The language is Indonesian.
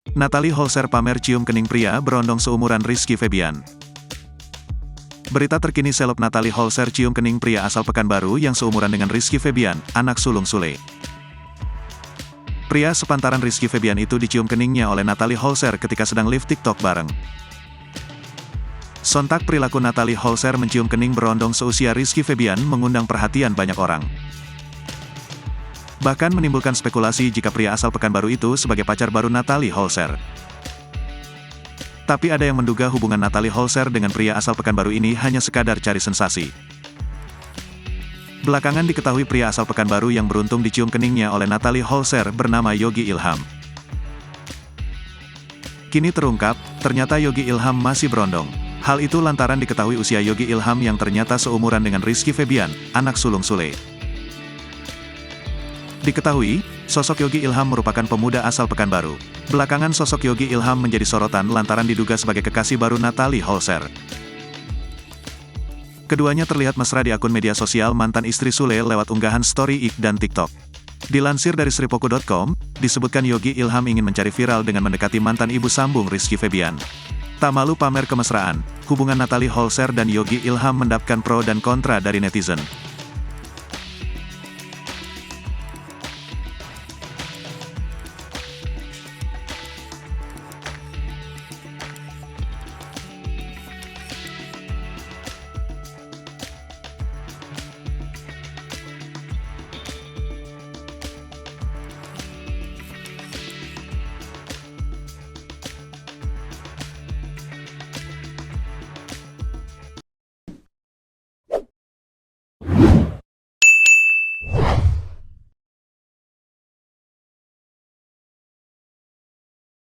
Natalie Holzer pamer cium kening pria berondong seumuran Rizky Febian. Berita terkini seleb Natalie Holzer cium kening pria asal Pekanbaru yang seumuran dengan Rizky Febian, anak sulung Sule. Pria sepantaran Rizky Febian itu dicium keningnya oleh Natalie Holzer ketika sedang live TikTok bareng. Sontak perilaku Natalie Holzer mencium kening berondong seusia Rizky Febian mengundang perhatian banyak orang. Bahkan menimbulkan spekulasi jika pria asal Pekanbaru itu sebagai pacar baru Natalie Holzer. Tapi ada yang menduga hubungan Natalie Holzer dengan pria asal Pekanbaru ini hanya sekadar cari sensasi. Belakangan diketahui pria asal Pekanbaru yang beruntung dicium keningnya oleh Natalie Holzer bernama Yogi Ilham. Kini terungkap, ternyata Yogi Ilham masih berondong. Hal itu lantaran diketahui usia Yogi Ilham yang ternyata seumuran dengan Rizky Febian, anak sulung Sule. Diketahui, sosok Yogi Ilham merupakan pemuda asal Pekanbaru. Belakangan sosok Yogi Ilham menjadi sorotan lantaran diduga sebagai kekasih baru Natalie Holzer. Keduanya terlihat mesra di akun media sosial mantan istri Sule lewat unggahan story IG dan TikTok. Dilansir dari sripoku.com, disebutkan Yogi Ilham ingin mencari viral dengan mendekati mantan ibu sambung Rizky Febian. Tak malu pamer kemesraan, hubungan Natalie Holzer dan Yogi Ilham mendapatkan pro dan kontra dari netizen.